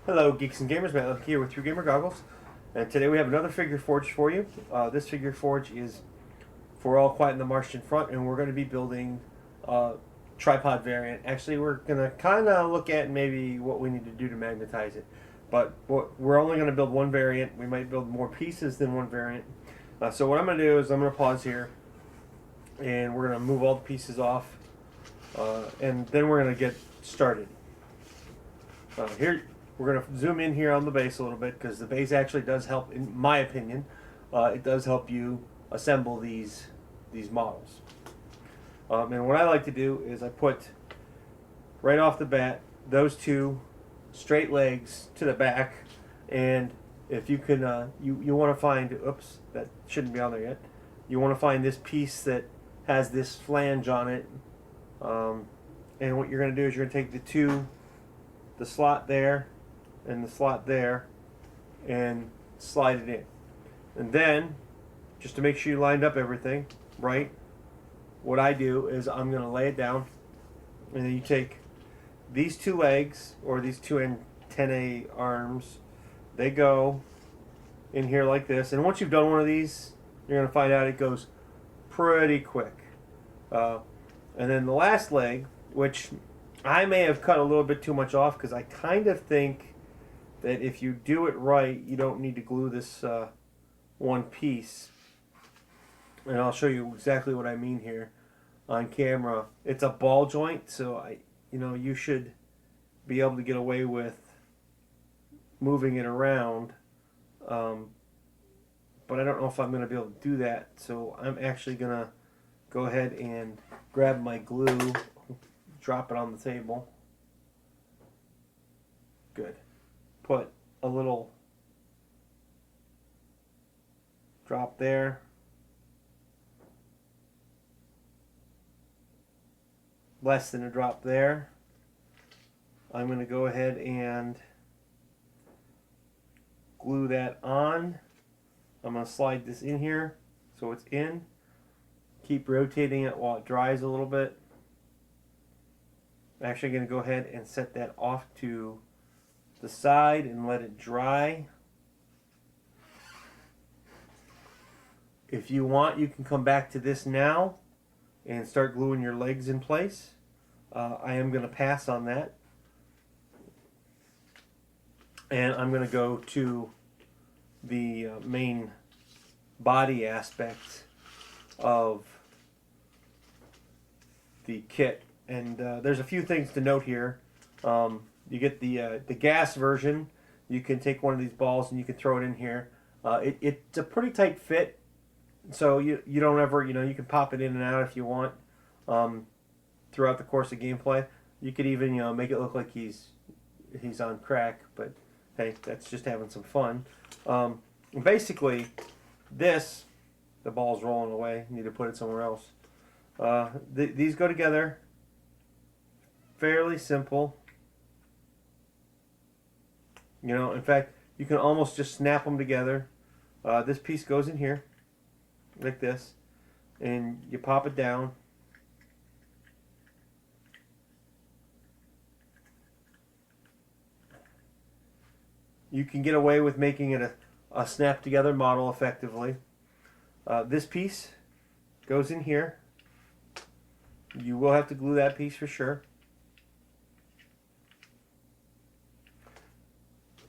Hello, geeks and gamers. Matt here with True Gamer Goggles, and today we have another figure forge for you. This figure forge is for All Quiet in the Martian Front, and we're going to be building a tripod variant. Actually, we're going to kind of look at maybe what we need to do to magnetize it, but we're only going to build one variant. We might build more pieces than one variant. So what I'm going to do is I'm going to pause here, and we're going to move all the pieces off, and then we're going to get started. Here. We're going to zoom in here on the base a little bit because the base actually does help, in my opinion. It does help you assemble these models. And what I like to do is I put right off the bat those two straight legs to the back, and if you can, you want to find, oops, that shouldn't be on there yet. You want to find this piece that has this flange on it, and what you're going to do is you're going to take the slot there and the slot there and slide it in. And then, just to make sure you lined up everything right, what I do is I'm going to lay it down, and then you take these two legs, or these two antennae arms, they go in here like this. And once you've done one of these, you're going to find out it goes pretty quick. And then the last leg, which I may have cut a little bit too much off because I kind of think that if you do it right, you don't need to glue this one piece. And I'll show you exactly what I mean here on camera. It's a ball joint, so you should be able to get away with moving it around. But I don't know if I'm going to be able to do that, so I'm actually going to go ahead and grab my glue, drop it on the table. Good. Put a little drop there. Less than a drop there. I'm going to go ahead and glue that on. I'm going to slide this in here so it's in. Keep rotating it while it dries a little bit. I'm actually going to go ahead and set that off to the side and let it dry. If you want, you can come back to this now and start gluing your legs in place. I am going to pass on that, and I'm going to go to the main body aspect of the kit. And there's a few things to note here. You get the gas version. You can take one of these balls and you can throw it in here. It's a pretty tight fit, so you don't ever, you can pop it in and out if you want throughout the course of gameplay. You could even make it look like he's on crack, but hey, that's just having some fun. Basically, the ball's rolling away. You need to put it somewhere else. These go together. Fairly simple. In fact, you can almost just snap them together. This piece goes in here, like this, and you pop it down. You can get away with making it a snap-together model effectively. This piece goes in here. You will have to glue that piece for sure.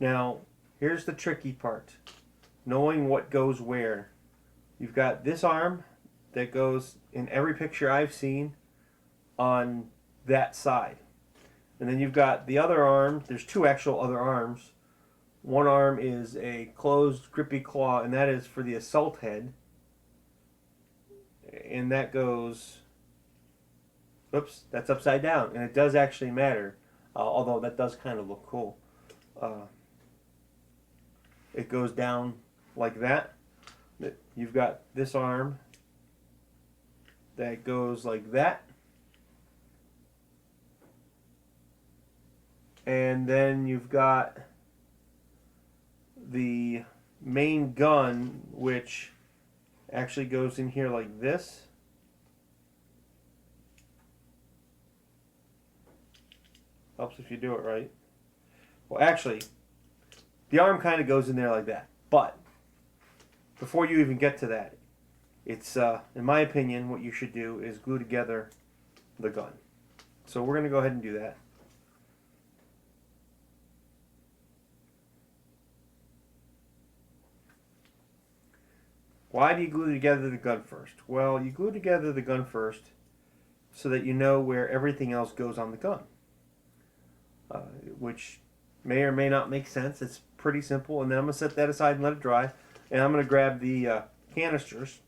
Now, here's the tricky part. Knowing what goes where. You've got this arm that goes in every picture I've seen on that side. And then you've got the other arm. There's two actual other arms. One arm is a closed grippy claw, and that is for the assault head. And that goes, oops, that's upside down. And it does actually matter, although that does kind of look cool. It goes down like that. You've got this arm that goes like that. And then you've got the main gun, which actually goes in here like this. Helps if you do it right. Well, actually, the arm kind of goes in there like that. But before you even get to that, it's, in my opinion, what you should do is glue together the gun. So we're going to go ahead and do that. Why do you glue together the gun first? Well, you glue together the gun first so that you know where everything else goes on the gun, which may or may not make sense. It's pretty simple. And then I'm going to set that aside and let it dry. And I'm going to grab the canisters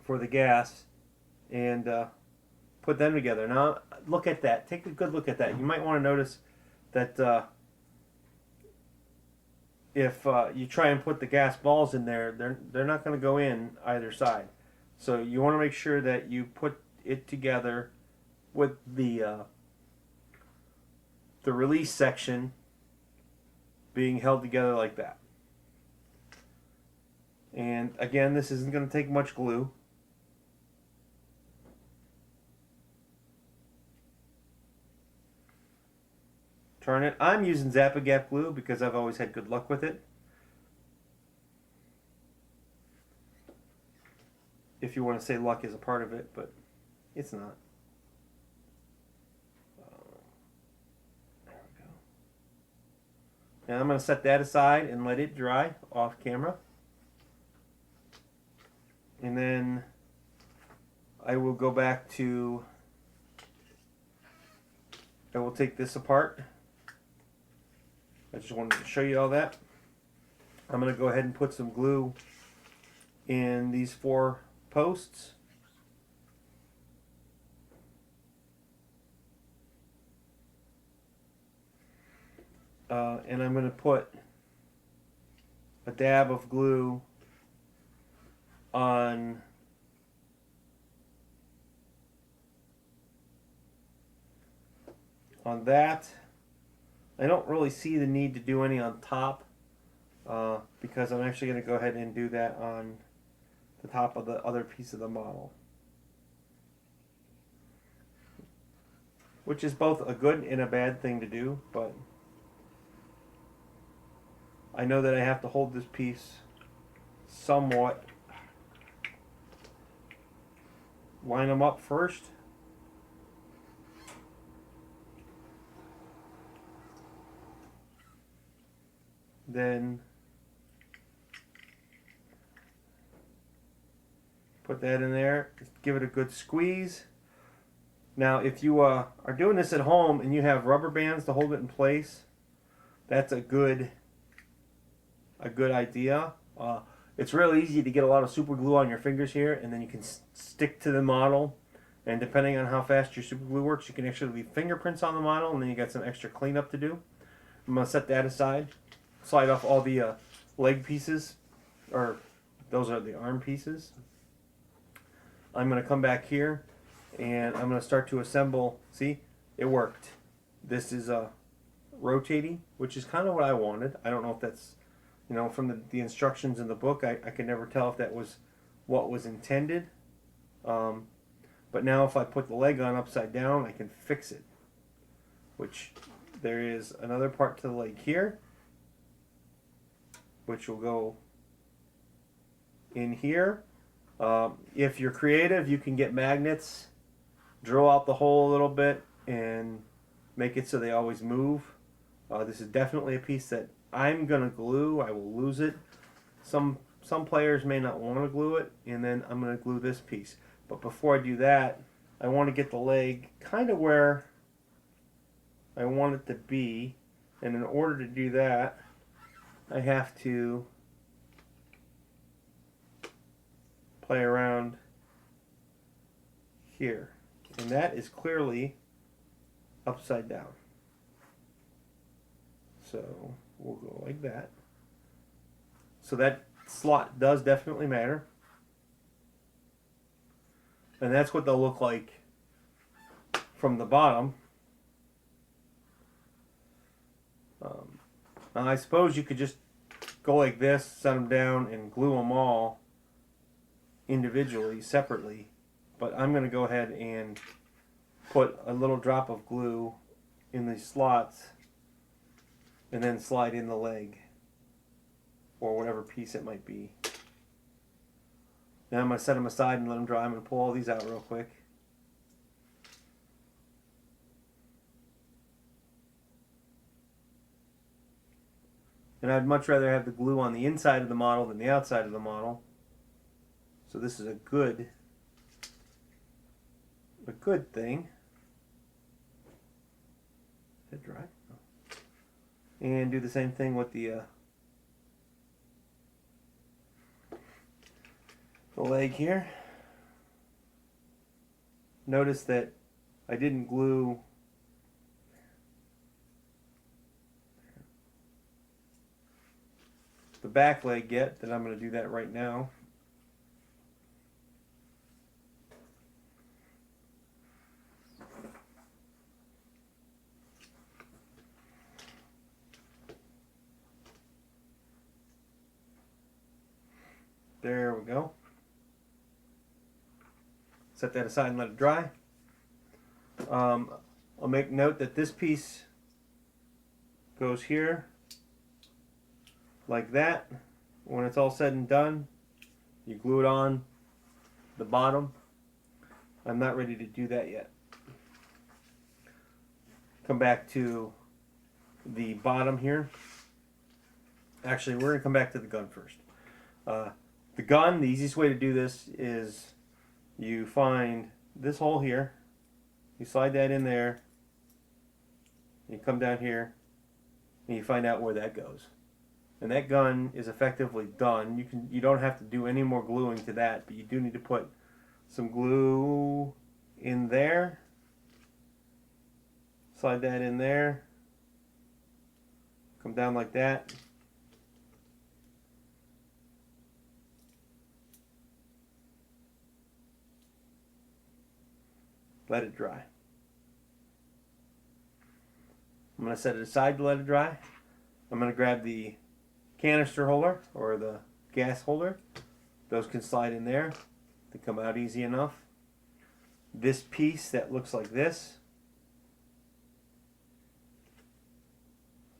for the gas and put them together. Now, look at that. Take a good look at that. You might want to notice that if you try and put the gas balls in there, they're not going to go in either side. So you want to make sure that you put it together with the release section being held together like that. And again, this isn't going to take much glue. Turn it. I'm using Zap-A-Gap glue because I've always had good luck with it. If you want to say luck is a part of it, but it's not. There we go. Now I'm going to set that aside and let it dry off camera. And then I will go back to, I will take this apart. I just wanted to show you all that. I'm going to go ahead and put some glue in these 4 posts. And I'm going to put a dab of glue on that. I don't really see the need to do any on top because I'm actually going to go ahead and do that on the top of the other piece of the model, which is both a good and a bad thing to do, but I know that I have to hold this piece somewhat. Line them up first. Then put that in there. Just give it a good squeeze. Now, if you are doing this at home and you have rubber bands to hold it in place, that's a good idea. It's really easy to get a lot of super glue on your fingers here, and then you can stick to the model. And depending on how fast your super glue works, you can actually leave fingerprints on the model, and then you got some extra cleanup to do. I'm going to set that aside. Slide off all the leg pieces, or those are the arm pieces. I'm going to come back here, and I'm going to start to assemble. See, it worked. This is rotating, which is kind of what I wanted. I don't know if that's, from the instructions in the book, I could never tell if that was what was intended. But now if I put the leg on upside down, I can fix it. Which there is another part to the leg here, which will go in here. If you're creative, you can get magnets, drill out the hole a little bit, and make it so they always move. This is definitely a piece that I'm going to glue. I will lose it. Some players may not want to glue it, and then I'm going to glue this piece. But before I do that, I want to get the leg kind of where I want it to be. And in order to do that, I have to play around here. And that is clearly upside down. So we'll go like that. So that slot does definitely matter. And that's what they'll look like from the bottom. Now I suppose you could just go like this, set them down, and glue them all individually, separately. But I'm going to go ahead and put a little drop of glue in these slots and then slide in the leg or whatever piece it might be. Now I'm going to set them aside and let them dry. I'm going to pull all these out real quick. And I'd much rather have the glue on the inside of the model than the outside of the model. So this is a good thing. Is it dry? Oh. And do the same thing with the leg here. Notice that I didn't glue the back leg yet, that I'm going to do that right now. There we go. Set that aside and let it dry. I'll make note that this piece goes here like that. When it's all said and done, you glue it on the bottom. I'm not ready to do that yet. Come back to the bottom here. Actually, we're going to come back to the gun first. The gun, the easiest way to do this is you find this hole here, you slide that in there, you come down here, and you find out where that goes. And that gun is effectively done. You don't have to do any more gluing to that, but you do need to put some glue in there. Slide that in there. Come down like that. Let it dry. I'm going to set it aside to let it dry. I'm going to grab the canister holder or the gas holder. Those can slide in there. They come out easy enough. This piece that looks like this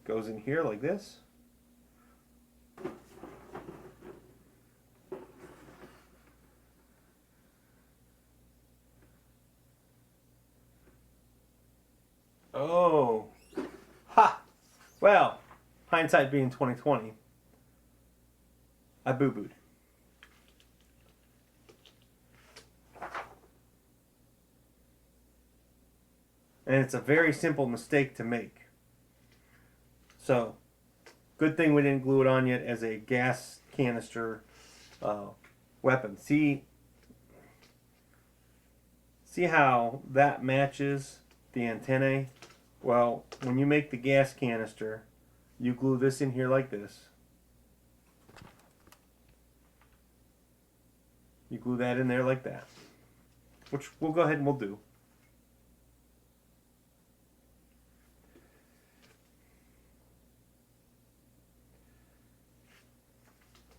goes in here like this. Oh, ha! Well, hindsight being 2020, I boo-booed. And it's a very simple mistake to make. So, good thing we didn't glue it on yet as a gas canister weapon. See how that matches the antennae? Well, when you make the gas canister, you glue this in here like this. You glue that in there like that, which we'll go ahead and we'll do.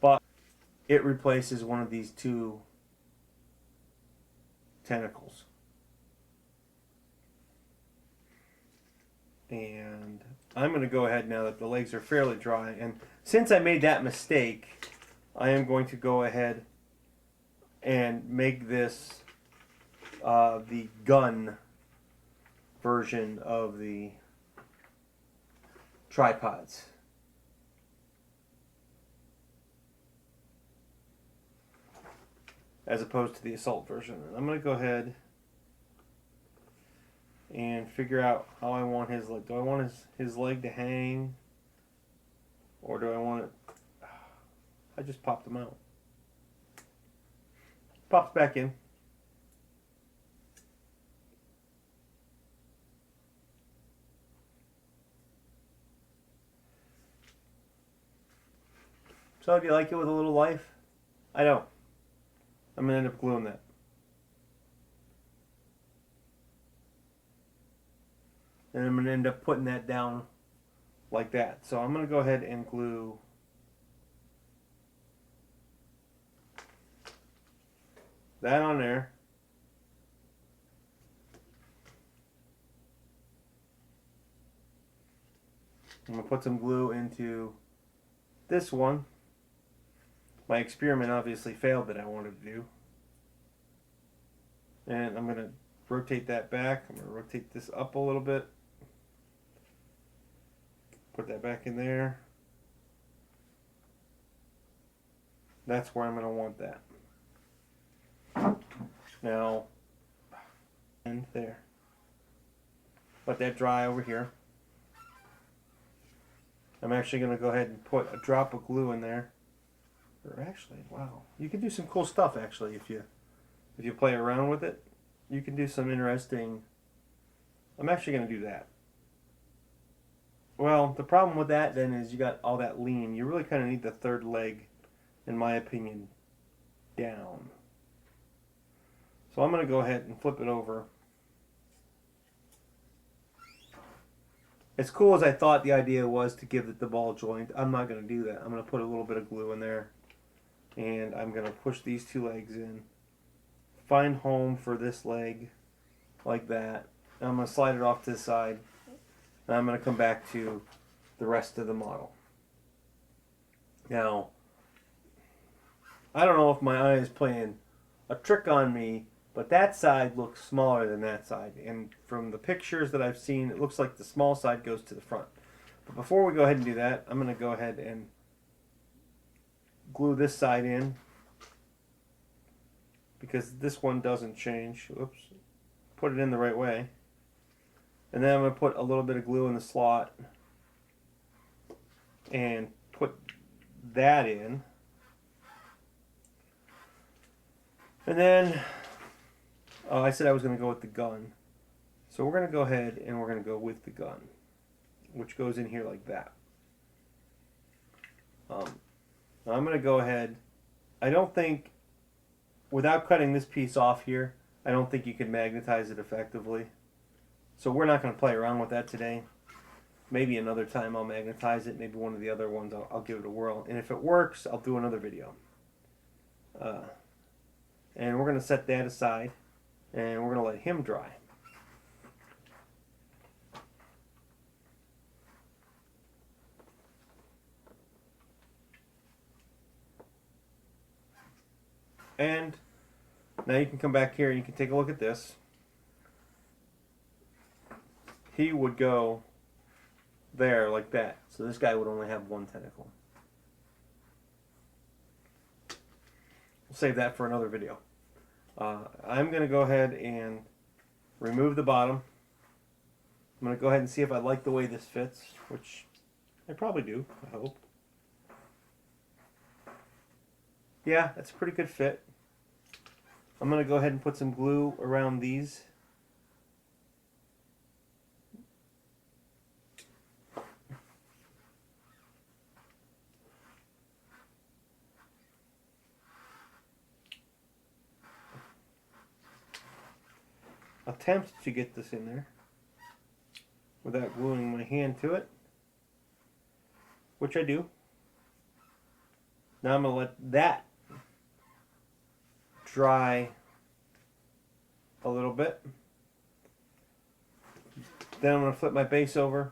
But it replaces one of these two tentacles. And I'm going to go ahead now that the legs are fairly dry. And since I made that mistake, I am going to go ahead and make this the gun version of the tripods. As opposed to the assault version. And I'm going to go ahead and figure out how I want his leg. Do I want his leg to hang? Or do I want it... I just popped them out. Pops back in. So do you like it with a little life? I don't. I'm going to end up gluing that. And I'm going to end up putting that down like that. So I'm going to go ahead and glue that on there. I'm going to put some glue into this one. my experiment obviously failed that I wanted to do. And I'm going to rotate that back. I'm going to rotate this up a little bit. Put that back in there. That's where I'm going to want that. Now, and there. Let that dry over here. I'm actually going to go ahead and put a drop of glue in there. Or actually, wow, you can do some cool stuff actually if you play around with it. You can do some interesting. I'm actually going to do that. Well, the problem with that then is you got all that lean. You really kind of need the third leg, in my opinion, down. So I'm going to go ahead and flip it over. As cool as I thought the idea was to give it the ball joint, I'm not going to do that. I'm going to put a little bit of glue in there. And I'm going to push these two legs in. Find home for this leg, like that. And I'm going to slide it off to the side. And I'm going to come back to the rest of the model. Now, I don't know if my eye is playing a trick on me, but that side looks smaller than that side. And from the pictures that I've seen, it looks like the small side goes to the front. But before we go ahead and do that, I'm going to go ahead and glue this side in, because this one doesn't change. Oops. Put it in the right way. And then I'm going to put a little bit of glue in the slot and put that in. And then I said I was going to go with the gun. So we're going to go ahead and we're going to go with the gun, which goes in here like that. I'm going to go ahead. I don't think, without cutting this piece off here, I don't think you can magnetize it effectively. So we're not going to play around with that today. Maybe another time I'll magnetize it. Maybe one of the other ones I'll give it a whirl. And if it works, I'll do another video. And we're going to set that aside. And we're going to let him dry. And now you can come back here and you can take a look at this. He would go there like that. So this guy would only have one tentacle. We'll save that for another video. I'm going to go ahead and remove the bottom. I'm going to go ahead and see if I like the way this fits, which I probably do, I hope. Yeah, that's a pretty good fit. I'm going to go ahead and put some glue around these. Attempt to get this in there without gluing my hand to it, which I do. Now I'm going to let that dry a little bit. Then I'm going to flip my base over.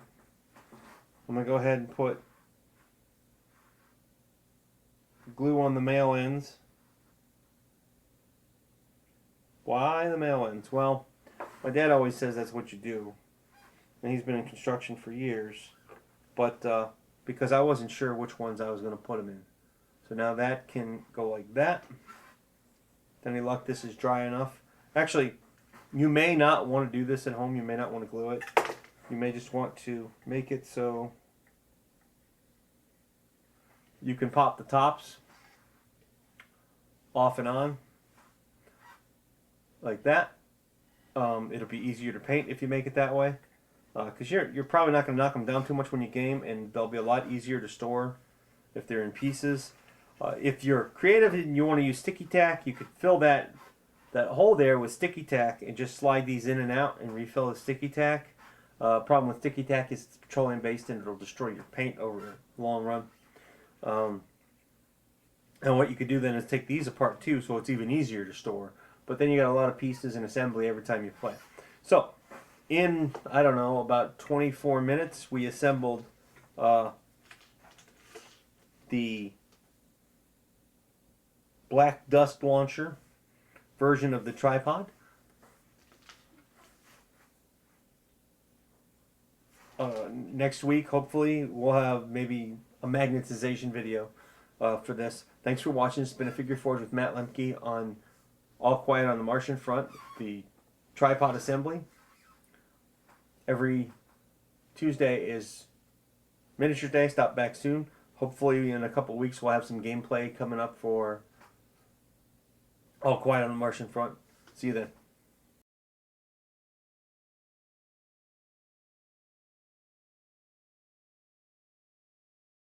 I'm going to go ahead and put glue on the male ends. Why the male ends? Well, my dad always says that's what you do. And he's been in construction for years. But because I wasn't sure which ones I was going to put them in. So now that can go like that. Any luck, this is dry enough. Actually, you may not want to do this at home. You may not want to glue it. You may just want to make it so you can pop the tops off and on like that. It'll be easier to paint if you make it that way, because you're probably not going to knock them down too much when you game, and they'll be a lot easier to store if they're in pieces. If you're creative and you want to use sticky tack, you could fill that hole there with sticky tack and just slide these in and out and refill the sticky tack. Problem with sticky tack is it's petroleum based and it'll destroy your paint over the long run. And what you could do then is take these apart too, so it's even easier to store. But then you got a lot of pieces and assembly every time you play. So in, I don't know, about 24 minutes, we assembled the black dust launcher version of the tripod. Next week, hopefully, we'll have maybe a magnetization video for this. Thanks for watching. It's been a Figure Forge with Matt Lemke on All Quiet on the Martian Front, the tripod assembly. Every Tuesday is Miniature Day. Stop back soon. Hopefully, in a couple weeks, we'll have some gameplay coming up for All Quiet on the Martian Front. See you then.